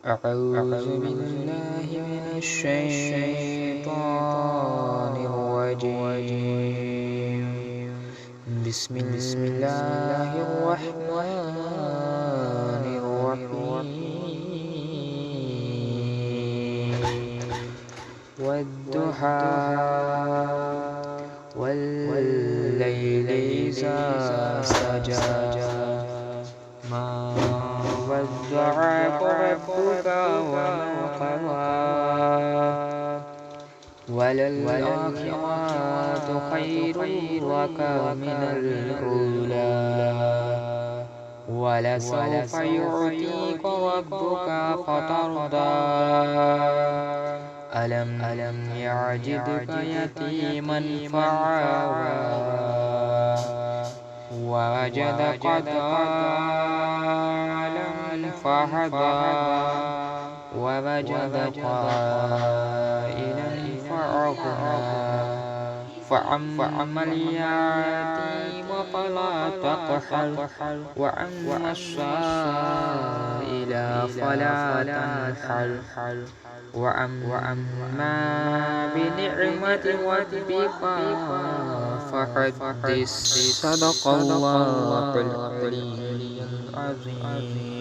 أعوذ بالله من الشيطان الرجيم. بسم الله الرحمن الرحيم. والضحى والليل إذا سجى ما ودعك ربك وما قلى وللآخرة خير لك من الأولى ولسوف يعطيك ربك فترضى ألم يعجبك يتيما فآوى ووجدك ضالا فهدى ووجدك عائلا فأغنى فأما اليتيم فلا تقهر وأما السائل فلا تنهر وأما بنعمة ربك فحدث. صدق الله العلي العظيم.